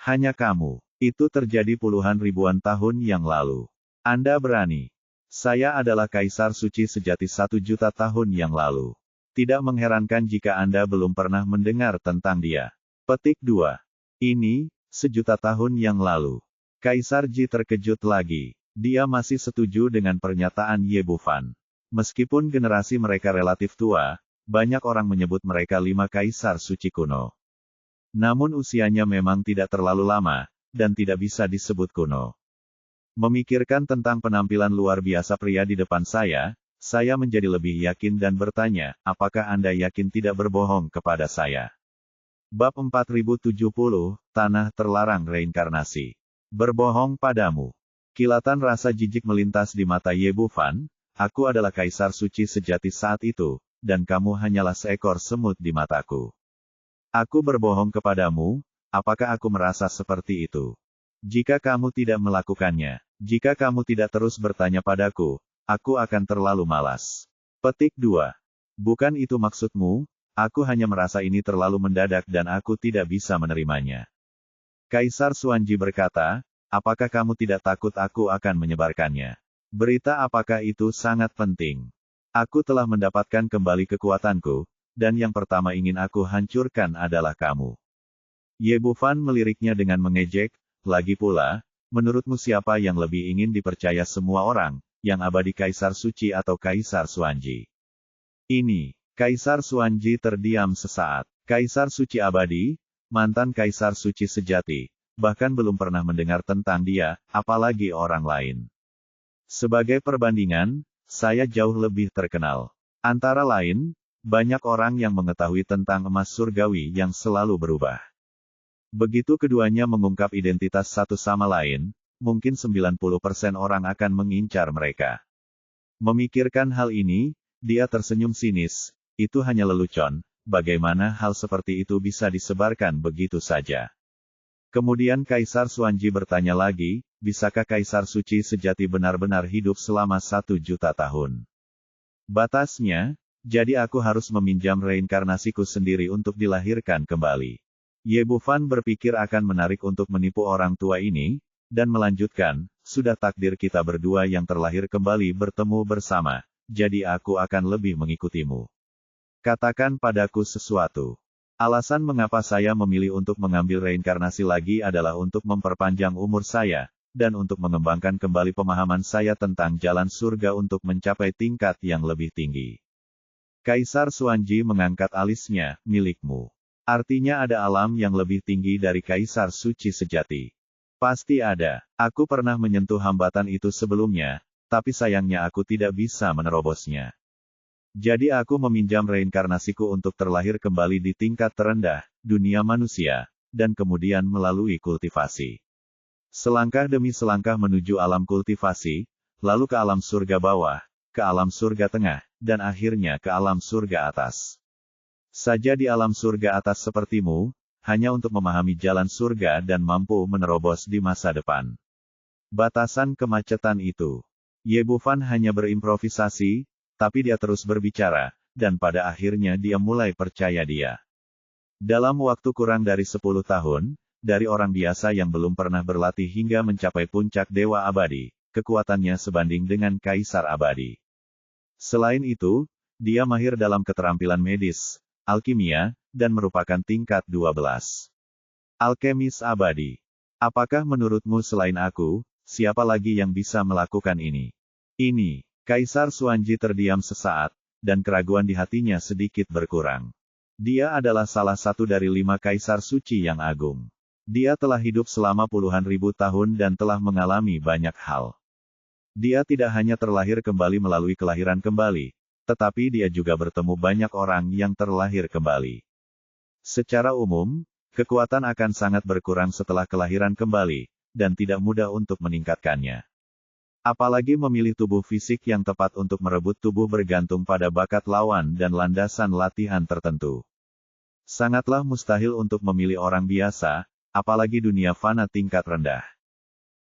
Hanya kamu. Itu terjadi puluhan ribuan tahun yang lalu. Anda berani. Saya adalah kaisar suci sejati 1 juta tahun yang lalu. Tidak mengherankan jika Anda belum pernah mendengar tentang dia. Petik 2. Ini, 1 juta tahun yang lalu. Kaisar Ji terkejut lagi. Dia masih setuju dengan pernyataan Ye Bufan. Meskipun generasi mereka relatif tua, banyak orang menyebut mereka 5 kaisar suci kuno. Namun usianya memang tidak terlalu lama, dan tidak bisa disebut kuno. Memikirkan tentang penampilan luar biasa pria di depan saya menjadi lebih yakin dan bertanya, apakah Anda yakin tidak berbohong kepada saya? Bab 4070, Tanah Terlarang Reinkarnasi. Berbohong padamu. Kilatan rasa jijik melintas di mata Ye Bufan, aku adalah kaisar suci sejati saat itu, dan kamu hanyalah seekor semut di mataku. Aku berbohong kepadamu, apakah aku merasa seperti itu? Jika kamu tidak melakukannya, jika kamu tidak terus bertanya padaku, aku akan terlalu malas. Petik 2. Bukan itu maksudmu, aku hanya merasa ini terlalu mendadak dan aku tidak bisa menerimanya. Kaisar Xuanji berkata, apakah kamu tidak takut aku akan menyebarkannya? Berita apakah itu sangat penting? Aku telah mendapatkan kembali kekuatanku, dan yang pertama ingin aku hancurkan adalah kamu. Ye Bufan meliriknya dengan mengejek, lagi pula, menurutmu siapa yang lebih ingin dipercaya semua orang, yang abadi Kaisar Suci atau Kaisar Xuanji? Ini, Kaisar Xuanji terdiam sesaat. Kaisar Suci abadi, mantan Kaisar Suci sejati. Bahkan belum pernah mendengar tentang dia, apalagi orang lain. Sebagai perbandingan, saya jauh lebih terkenal. Antara lain, banyak orang yang mengetahui tentang emas surgawi yang selalu berubah. Begitu keduanya mengungkap identitas satu sama lain, mungkin 90% orang akan mengincar mereka. Memikirkan hal ini, dia tersenyum sinis, itu hanya lelucon, bagaimana hal seperti itu bisa disebarkan begitu saja. Kemudian Kaisar Xuanji bertanya lagi, bisakah Kaisar Suci sejati benar-benar hidup selama 1 juta tahun? Batasnya, jadi aku harus meminjam reinkarnasiku sendiri untuk dilahirkan kembali. Ye Bufan berpikir akan menarik untuk menipu orang tua ini, dan melanjutkan, sudah takdir kita berdua yang terlahir kembali bertemu bersama, jadi aku akan lebih mengikutimu. Katakan padaku sesuatu. Alasan mengapa saya memilih untuk mengambil reinkarnasi lagi adalah untuk memperpanjang umur saya, dan untuk mengembangkan kembali pemahaman saya tentang jalan surga untuk mencapai tingkat yang lebih tinggi. Kaisar Xuanji mengangkat alisnya, milikmu. Artinya ada alam yang lebih tinggi dari Kaisar Suci sejati. Pasti ada. Aku pernah menyentuh hambatan itu sebelumnya, tapi sayangnya aku tidak bisa menerobosnya. Jadi aku meminjam reinkarnasiku untuk terlahir kembali di tingkat terendah, dunia manusia, dan kemudian melalui kultivasi. Selangkah demi selangkah menuju alam kultivasi, lalu ke alam surga bawah, ke alam surga tengah, dan akhirnya ke alam surga atas. Saja di alam surga atas sepertimu, hanya untuk memahami jalan surga dan mampu menerobos di masa depan. Batasan kemacetan itu. Ye Bufan hanya berimprovisasi, tapi dia terus berbicara, dan pada akhirnya dia mulai percaya dia. Dalam waktu kurang dari 10 tahun, dari orang biasa yang belum pernah berlatih hingga mencapai puncak dewa abadi, kekuatannya sebanding dengan kaisar abadi. Selain itu, dia mahir dalam keterampilan medis, alkimia, dan merupakan tingkat 12. Alkemis abadi. Apakah menurutmu selain aku, siapa lagi yang bisa melakukan ini? Ini, Kaisar Xuanji terdiam sesaat, dan keraguan di hatinya sedikit berkurang. Dia adalah salah satu dari 5 kaisar suci yang agung. Dia telah hidup selama puluhan ribu tahun dan telah mengalami banyak hal. Dia tidak hanya terlahir kembali melalui kelahiran kembali, tetapi dia juga bertemu banyak orang yang terlahir kembali. Secara umum, kekuatan akan sangat berkurang setelah kelahiran kembali, dan tidak mudah untuk meningkatkannya. Apalagi memilih tubuh fisik yang tepat untuk merebut tubuh bergantung pada bakat lawan dan landasan latihan tertentu. Sangatlah mustahil untuk memilih orang biasa, apalagi dunia fana tingkat rendah.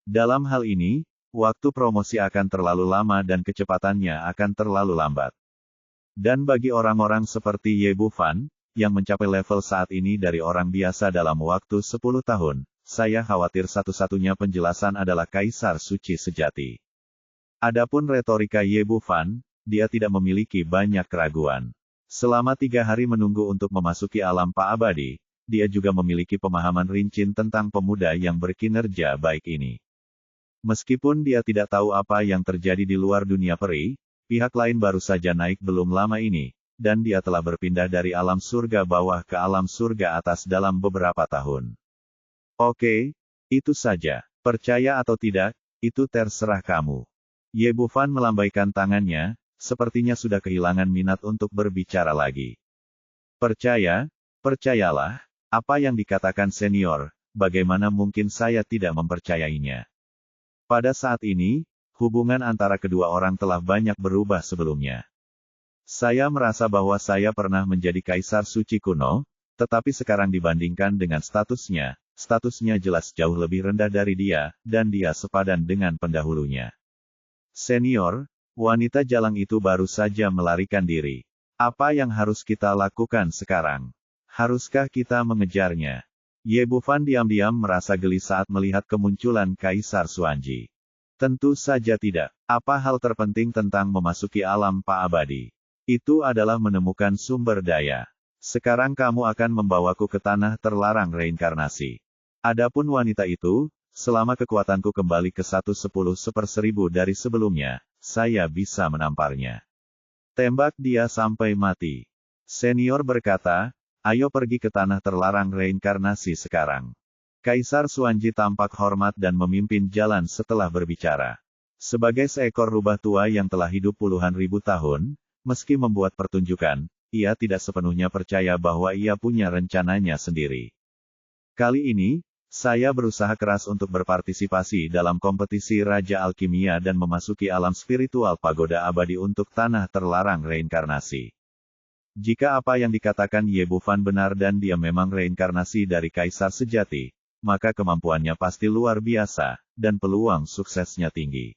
Dalam hal ini, waktu promosi akan terlalu lama dan kecepatannya akan terlalu lambat. Dan bagi orang-orang seperti Ye Bufan, yang mencapai level saat ini dari orang biasa dalam waktu 10 tahun, saya khawatir satu-satunya penjelasan adalah Kaisar Suci sejati. Adapun retorika Ye Bufan, dia tidak memiliki banyak keraguan. Selama 3 hari menunggu untuk memasuki alam Pa Abadi, dia juga memiliki pemahaman rinci tentang pemuda yang berkinerja baik ini. Meskipun dia tidak tahu apa yang terjadi di luar dunia peri, pihak lain baru saja naik belum lama ini, dan dia telah berpindah dari alam surga bawah ke alam surga atas dalam beberapa tahun. Oke, itu saja. Percaya atau tidak, itu terserah kamu. Ye Bufan melambaikan tangannya, sepertinya sudah kehilangan minat untuk berbicara lagi. Percayalah, apa yang dikatakan senior, bagaimana mungkin saya tidak mempercayainya. Pada saat ini, hubungan antara kedua orang telah banyak berubah sebelumnya. Saya merasa bahwa saya pernah menjadi kaisar suci kuno, tetapi sekarang dibandingkan dengan statusnya jelas jauh lebih rendah dari dia, dan dia sepadan dengan pendahulunya. Senior, wanita jalang itu baru saja melarikan diri. Apa yang harus kita lakukan sekarang? Haruskah kita mengejarnya? Ye Bufan diam-diam merasa geli saat melihat kemunculan Kaisar Xuanji. Tentu saja tidak. Apa hal terpenting tentang memasuki alam Pa Abadi? Itu adalah menemukan sumber daya. Sekarang kamu akan membawaku ke tanah terlarang reinkarnasi. Adapun wanita itu, selama kekuatanku kembali ke 1/10 dari sebelumnya, saya bisa menamparnya. Tembak dia sampai mati. Senior berkata, ayo pergi ke tanah terlarang reinkarnasi sekarang. Kaisar Xuanji tampak hormat dan memimpin jalan setelah berbicara. Sebagai seekor rubah tua yang telah hidup puluhan ribu tahun, meski membuat pertunjukan, ia tidak sepenuhnya percaya bahwa ia punya rencananya sendiri. Kali ini, saya berusaha keras untuk berpartisipasi dalam kompetisi Raja Alkimia dan memasuki alam spiritual pagoda abadi untuk tanah terlarang reinkarnasi. Jika apa yang dikatakan Ye Bufan benar dan dia memang reinkarnasi dari kaisar sejati, maka kemampuannya pasti luar biasa, dan peluang suksesnya tinggi.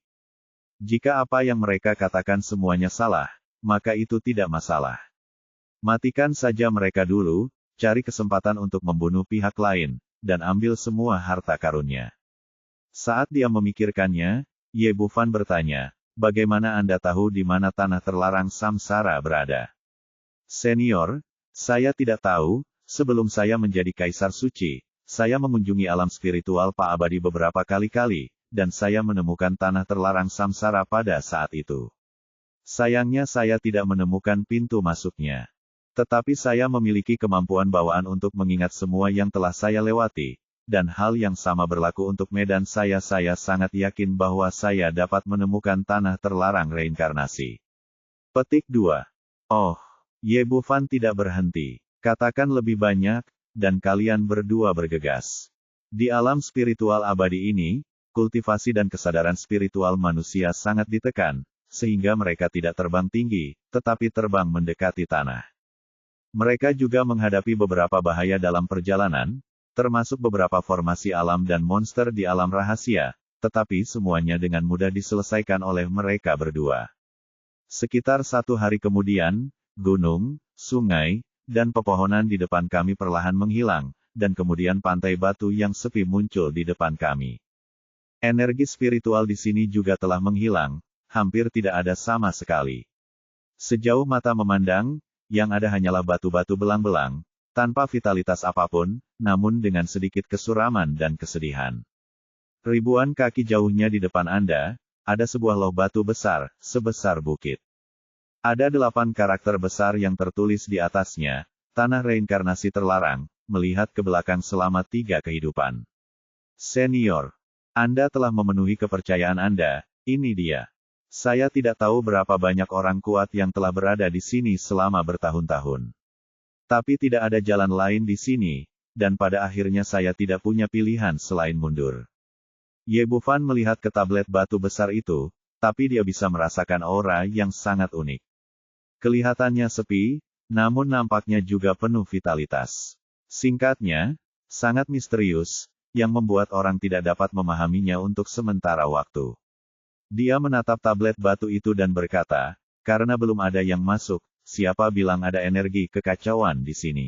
Jika apa yang mereka katakan semuanya salah, maka itu tidak masalah. Matikan saja mereka dulu, cari kesempatan untuk membunuh pihak lain, dan ambil semua harta karunnya. Saat dia memikirkannya, Ye Bufan bertanya, bagaimana Anda tahu di mana tanah terlarang samsara berada? Senior, saya tidak tahu, sebelum saya menjadi kaisar suci, saya mengunjungi alam spiritual Pa Abadi beberapa kali-kali, dan saya menemukan tanah terlarang samsara pada saat itu. Sayangnya saya tidak menemukan pintu masuknya. Tetapi saya memiliki kemampuan bawaan untuk mengingat semua yang telah saya lewati, dan hal yang sama berlaku untuk medan saya sangat yakin bahwa saya dapat menemukan tanah terlarang reinkarnasi. Petik 2. Oh, Ye Bufan tidak berhenti. Katakan lebih banyak, dan kalian berdua bergegas. Di alam spiritual abadi ini, kultivasi dan kesadaran spiritual manusia sangat ditekan, sehingga mereka tidak terbang tinggi, tetapi terbang mendekati tanah. Mereka juga menghadapi beberapa bahaya dalam perjalanan, termasuk beberapa formasi alam dan monster di alam rahasia, tetapi semuanya dengan mudah diselesaikan oleh mereka berdua. Sekitar 1 hari kemudian, gunung, sungai, dan pepohonan di depan kami perlahan menghilang, dan kemudian pantai batu yang sepi muncul di depan kami. Energi spiritual di sini juga telah menghilang, hampir tidak ada sama sekali. Sejauh mata memandang, yang ada hanyalah batu-batu belang-belang, tanpa vitalitas apapun, namun dengan sedikit kesuraman dan kesedihan. Ribuan kaki jauhnya di depan Anda, ada sebuah loh batu besar, sebesar bukit. Ada 8 karakter besar yang tertulis di atasnya, tanah reinkarnasi terlarang, melihat ke belakang selama 3 kehidupan. Senior, Anda telah memenuhi kepercayaan Anda, ini dia. Saya tidak tahu berapa banyak orang kuat yang telah berada di sini selama bertahun-tahun. Tapi tidak ada jalan lain di sini, dan pada akhirnya saya tidak punya pilihan selain mundur. Ye Bufan melihat ke tablet batu besar itu, tapi dia bisa merasakan aura yang sangat unik. Kelihatannya sepi, namun nampaknya juga penuh vitalitas. Singkatnya, sangat misterius, yang membuat orang tidak dapat memahaminya untuk sementara waktu. Dia menatap tablet batu itu dan berkata, karena belum ada yang masuk, siapa bilang ada energi kekacauan di sini?